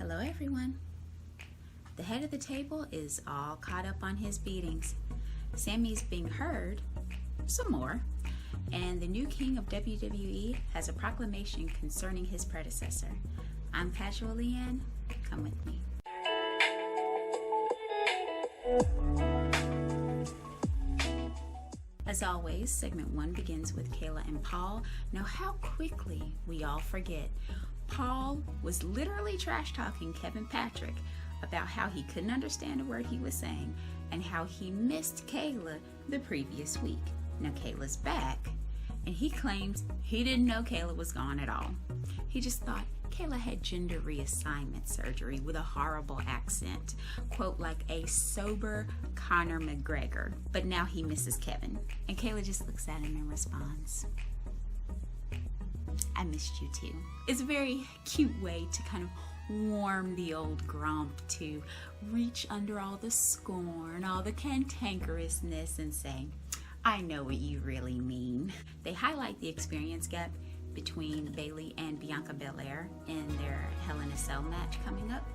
Hello everyone. The head of the table is all caught up on his beatings. Sami's being heard some more, and the new king of WWE has a proclamation concerning his predecessor. I'm Casualeann. Come with me. As always, segment 1 begins with Kayla and Paul. Now, how quickly we all forget. Paul was literally trash-talking Kevin Patrick about how he couldn't understand a word he was saying and how he missed Kayla the previous week. Now, Kayla's back, and he claims he didn't know Kayla was gone at all. He just thought Kayla had gender reassignment surgery with a horrible accent, quote, like a sober Conor McGregor. But now he misses Kevin, and Kayla just looks at him and responds, I missed you too. It's a very cute way to kind of warm the old grump, to reach under all the scorn, all the cantankerousness, and say, I know what you really mean. They highlight the experience gap between Bayley and Bianca Belair in their Hell in a Cell match coming up.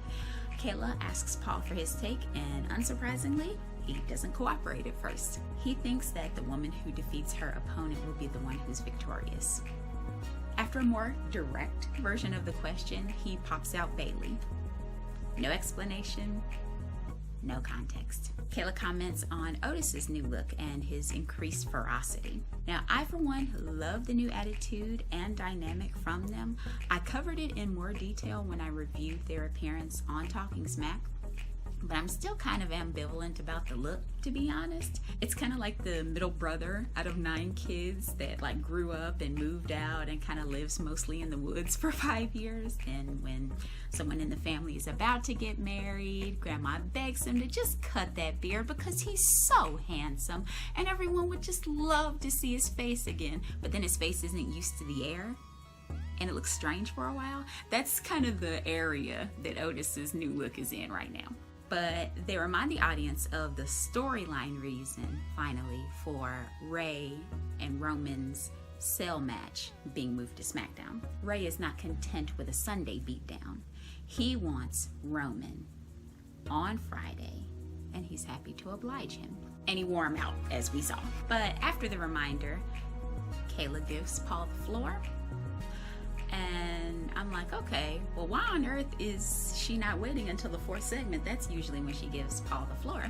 Kayla asks Paul for his take, and unsurprisingly, he doesn't cooperate at first. He thinks that the woman who defeats her opponent will be the one who's victorious. After a more direct version of the question, he pops out Bayley. No explanation, no context. Kayla comments on Otis's new look and his increased ferocity. Now, I, for one, love the new attitude and dynamic from them. I covered it in more detail when I reviewed their appearance on Talking Smack, but I'm still kind of ambivalent about the look, to be honest. It's kind of like the middle brother out of 9 kids that like grew up and moved out and kind of lives mostly in the woods for 5 years. And when someone in the family is about to get married, grandma begs him to just cut that beard because he's so handsome and everyone would just love to see his face again. But then his face isn't used to the air and it looks strange for a while. That's kind of the area that Otis's new look is in right now. But they remind the audience of the storyline reason, finally, for Rey and Roman's cell match being moved to SmackDown. Rey is not content with a Sunday beatdown. He wants Roman on Friday, and he's happy to oblige him. And he wore him out, as we saw. But after the reminder, Kayla gives Paul the floor. And I'm like, okay, well, why on earth is she not waiting until the 4th segment? That's usually when she gives Paul the floor.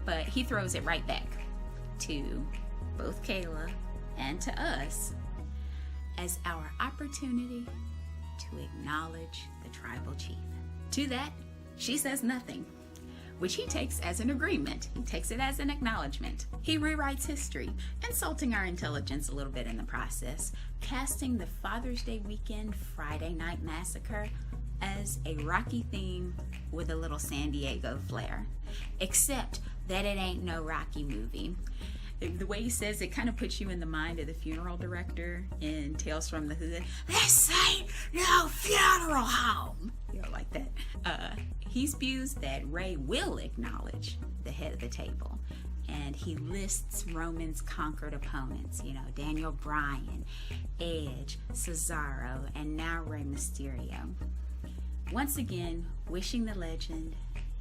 But he throws it right back to both Kayla and to us as our opportunity to acknowledge the tribal chief. To that, she says nothing, which he takes as an agreement. He takes it as an acknowledgement. He rewrites history, insulting our intelligence a little bit in the process, casting the Father's Day weekend Friday Night Massacre as a Rocky theme with a little San Diego flair. Except that it ain't no Rocky movie. The way he says it kind of puts you in the mind of the funeral director in Tales from the Hood. This ain't no funeral home. You know, like that. He spews that Rey will acknowledge the head of the table. And he lists Roman's conquered opponents, you know, Daniel Bryan, Edge, Cesaro, and now Rey Mysterio. Once again, wishing the legend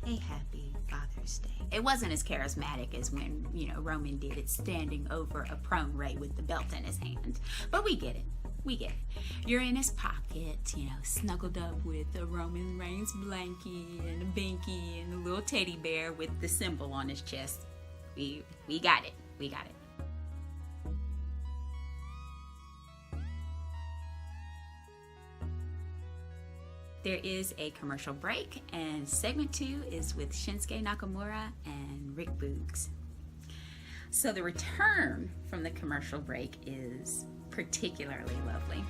a happy Father's Day. It wasn't as charismatic as when, you know, Roman did it standing over a prone Rey with the belt in his hand. But we get it. We get it. You're in his pocket, you know, snuggled up with a Roman Reigns blankie and a binky and a little teddy bear with the symbol on his chest. We got it. We got it. There is a commercial break, and segment 2 is with Shinsuke Nakamura and Rick Boogs. So the return from the commercial break is particularly lovely.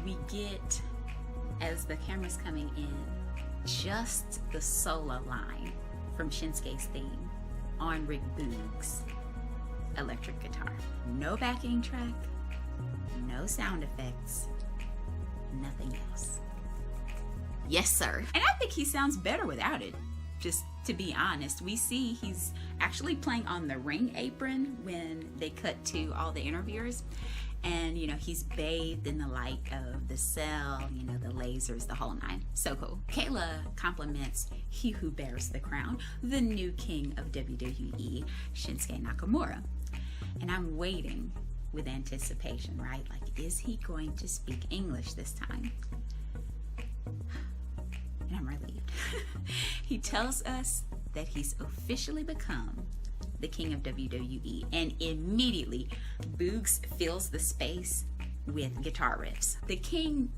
We get, as the camera's coming in, just the solo line from Shinsuke's theme on Rick Boogs' electric guitar. No backing track, no sound effects, nothing else. Yes, sir. And I think he sounds better without it, just to be honest. We see he's actually playing on the ring apron when they cut to all the interviewers. And, you know, he's bathed in the light of the cell, you know, the lasers, the whole nine. So cool. Kayla compliments he who bears the crown, the new king of WWE, Shinsuke Nakamura. And I'm waiting with anticipation, right? Like, is he going to speak English this time? And I'm relieved. He tells us that he's officially become the king of WWE, and immediately Boogs fills the space with guitar riffs. The king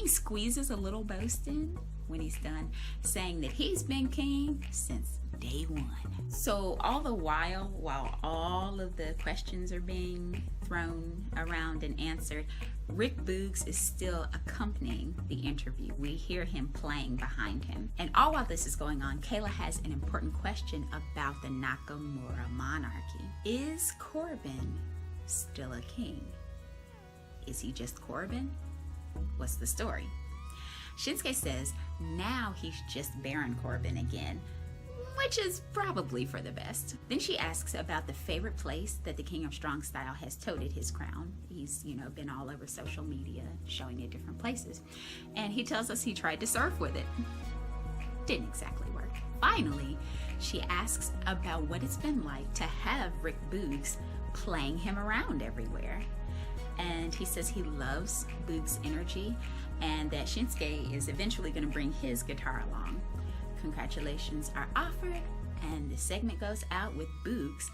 squeezes a little boast in when he's done, saying that he's been king since day one. So all the while all of the questions are being thrown around and answered, Rick Boogs is still accompanying the interview. We hear him playing behind him. And all while this is going on, Kayla has an important question about the Nakamura monarchy. Is Corbin still a king? Is he just Corbin? What's the story? Shinsuke says now he's just Baron Corbin again, which is probably for the best. Then she asks about the favorite place that the King of Strong Style has toted his crown. He's, you know, been all over social media showing it different places. And he tells us he tried to surf with it. Didn't exactly work. Finally, she asks about what it's been like to have Rick Boogs playing him around everywhere. And he says he loves Boogs' energy and that Shinsuke is eventually going to bring his guitar along. Congratulations are offered, and the segment goes out with Boogs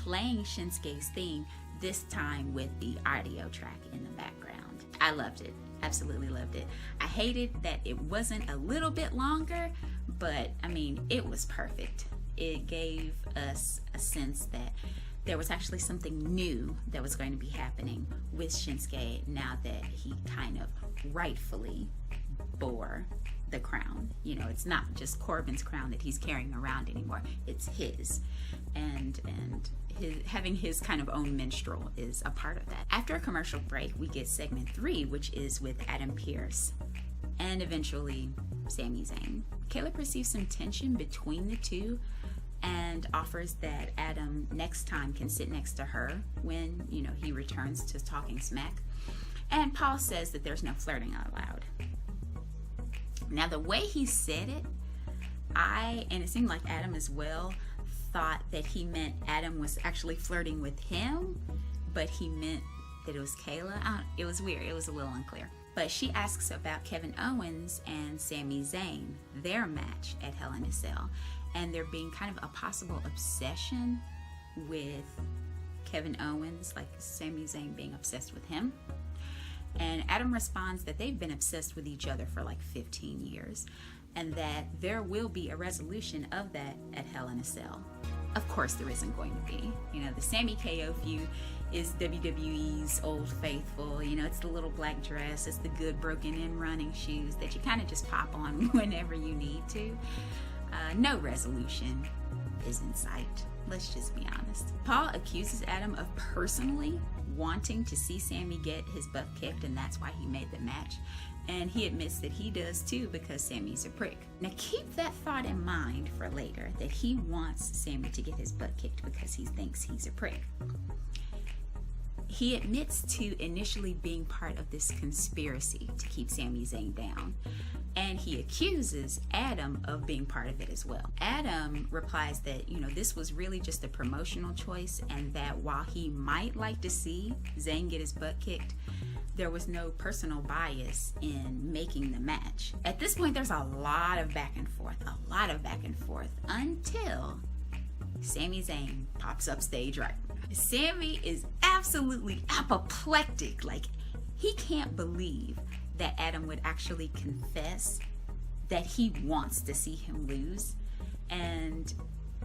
playing Shinsuke's theme, this time with the audio track in the background. I loved it. Absolutely loved it. I hated that it wasn't a little bit longer, but I mean, it was perfect. It gave us a sense that there was actually something new that was going to be happening with Shinsuke now that he kind of rightfully bore the crown. You know, it's not just Corbin's crown that he's carrying around anymore. It's his. And having his kind of own minstrel is a part of that. After a commercial break, we get segment 3, which is with Adam Pearce and eventually Sami Zayn. Kayla perceives some tension between the two and offers that Adam next time can sit next to her when, you know, he returns to talking smack. And Paul says that there's no flirting allowed. Now, the way he said it, and it seemed like Adam as well, thought that he meant Adam was actually flirting with him, but he meant that it was Kayla. It was weird. It was a little unclear. But she asks about Kevin Owens and Sami Zayn, their match at Hell in a Cell, and there being kind of a possible obsession with Kevin Owens, like Sami Zayn being obsessed with him. And Adam responds that they've been obsessed with each other for like 15 years and that there will be a resolution of that at Hell in a Cell. Of course there isn't going to be. You know, the Sami KO feud is WWE's old faithful. You know, it's the little black dress, it's the good broken in running shoes that you kind of just pop on whenever you need to. No resolution is in sight. Let's just be honest. Paul accuses Adam of personally wanting to see Sami get his butt kicked, and that's why he made the match. And he admits that he does too because Sami's a prick. Now keep that thought in mind for later, that he wants Sami to get his butt kicked because he thinks he's a prick. He admits to initially being part of this conspiracy to keep Sami Zayn down. And he accuses Adam of being part of it as well. Adam replies that, you know, this was really just a promotional choice and that while he might like to see Zayn get his butt kicked, there was no personal bias in making the match. At this point, there's a lot of back and forth until Sami Zayn pops up stage right. Sami is absolutely apoplectic. Like, he can't believe that Adam would actually confess that he wants to see him lose, and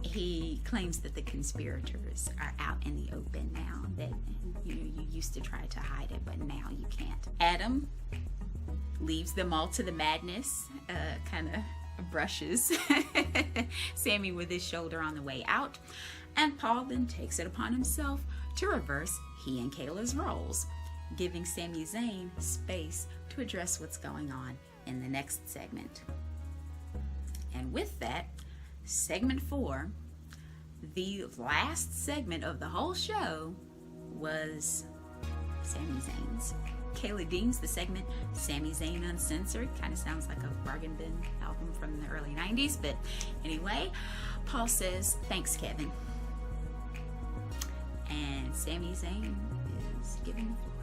he claims that the conspirators are out in the open now, that, you know, you used to try to hide it but now you can't. Adam leaves them all to the madness, kind of brushes Sami with his shoulder on the way out, and Paul then takes it upon himself to reverse he and Kayla's roles, giving Sami Zayn space to address what's going on in the next segment. And with that, segment 4, the last segment of the whole show, was Sami Zayn's. Kayla deems the segment Sami Zayn Uncensored. Kind of sounds like a bargain bin album from the early 90s, but anyway, Paul says, "Thanks, Kevin." And Sami Zayn is given the floor.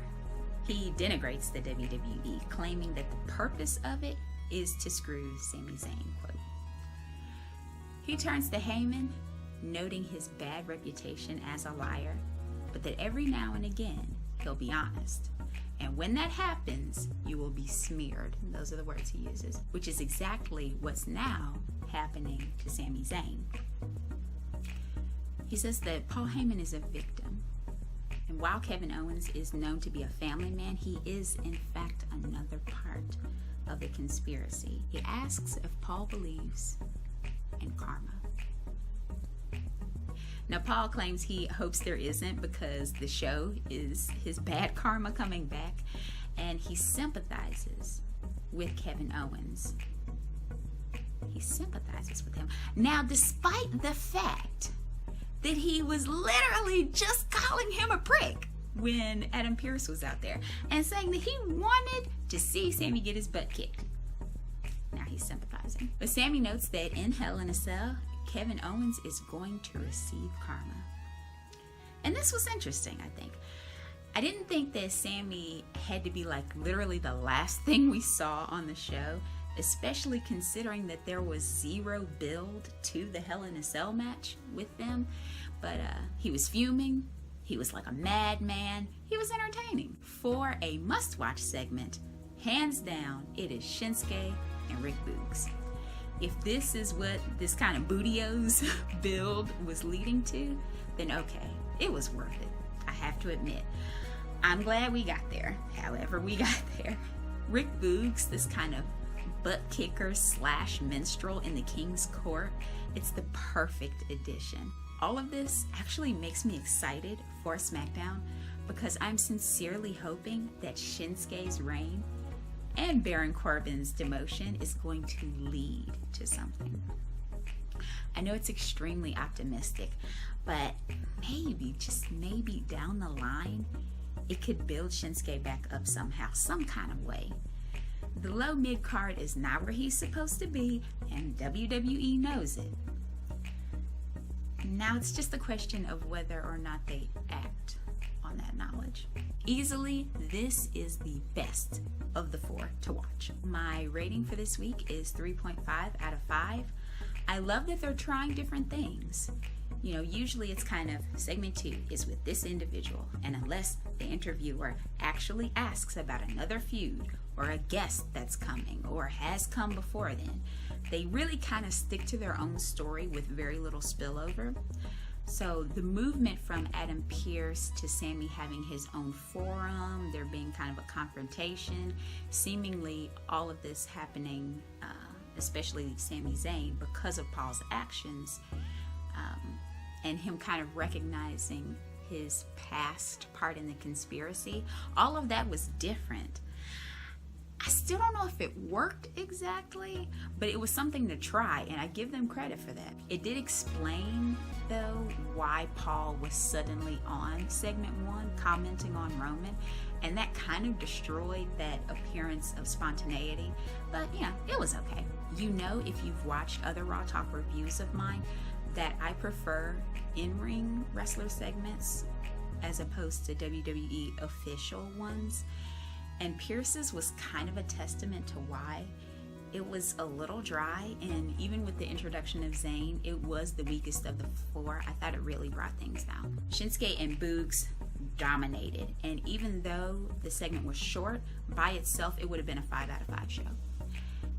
He denigrates the WWE, claiming that the purpose of it is to screw Sami Zayn, quote. He turns to Heyman, noting his bad reputation as a liar, but that every now and again he'll be honest. And when that happens, you will be smeared. And those are the words he uses, which is exactly what's now happening to Sami Zayn. He says that Paul Heyman is a victim. And while Kevin Owens is known to be a family man, he is in fact another part of the conspiracy. He asks if Paul believes in karma. Now, Paul claims he hopes there isn't because the show is his bad karma coming back, and he sympathizes with Kevin Owens. He sympathizes with him. Now, despite the fact that he was literally just calling him a prick when Adam Pearce was out there and saying that he wanted to see Sami get his butt kicked. Now he's sympathizing. But Sami notes that in Hell in a Cell, Kevin Owens is going to receive karma. And this was interesting, I think. I didn't think that Sami had to be like literally the last thing we saw on the show, especially considering that there was zero build to the Hell in a Cell match with them. But he was fuming. He was like a madman. He was entertaining. For a must-watch segment, hands down, it is Shinsuke and Rick Boogs. If this is what this kind of bootios build was leading to, then okay, it was worth it. I have to admit. I'm glad we got there, however we got there. Rick Boogs, this kind of butt kicker / minstrel in the King's Court, it's the perfect addition. All of this actually makes me excited for SmackDown because I'm sincerely hoping that Shinsuke's reign and Baron Corbin's demotion is going to lead to something. I know it's extremely optimistic, but maybe, just maybe down the line, it could build Shinsuke back up somehow, some kind of way. The low mid card is not where he's supposed to be, and WWE knows it. Now it's just a question of whether or not they act on that knowledge. Easily, this is the best of the 4 to watch. My rating for this week is 3.5 out of 5. I love that they're trying different things. You know, usually it's kind of segment 2 is with this individual, and unless the interviewer actually asks about another feud or a guest that's coming or has come before then, they really kind of stick to their own story with very little spillover. So the movement from Adam Pearce to Sami having his own forum, there being kind of a confrontation, seemingly all of this happening, especially Sami Zayn, because of Paul's actions, and him kind of recognizing his past part in the conspiracy, all of that was different. I still don't know if it worked exactly, but it was something to try, and I give them credit for that. It did explain, though, why Paul was suddenly on segment 1 commenting on Roman, and that kind of destroyed that appearance of spontaneity, but yeah, it was okay. You know, if you've watched other Raw Talk reviews of mine, that I prefer in-ring wrestler segments as opposed to WWE official ones. And Pearce's was kind of a testament to why. It was a little dry, and even with the introduction of Zayn, it was the weakest of the 4. I thought it really brought things down. Shinsuke and Boogs dominated, and even though the segment was short, by itself it would have been a 5 out of 5 show.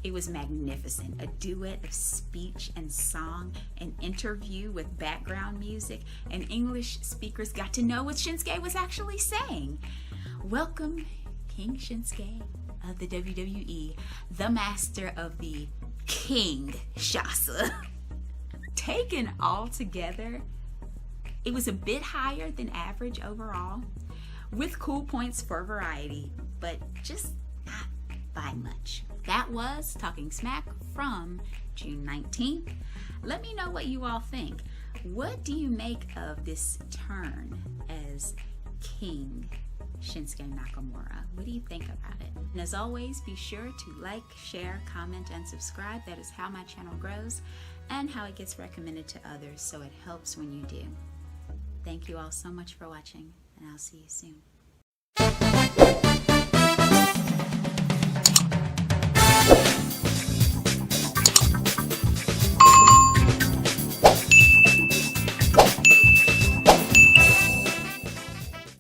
It was magnificent, a duet of speech and song, an interview with background music, and English speakers got to know what Shinsuke was actually saying. Welcome, King Shinsuke of the WWE, the master of the king-shasa. Taken all together, it was a bit higher than average overall, with cool points for variety, but just not by much. That was Talking Smack from June 19th. Let me know what you all think. What do you make of this turn as king Shinsuke Nakamura. What do you think about it? And as always, be sure to like, share, comment, and subscribe. That is how my channel grows and how it gets recommended to others, so it helps when you do. Thank you all so much for watching, and I'll see you soon.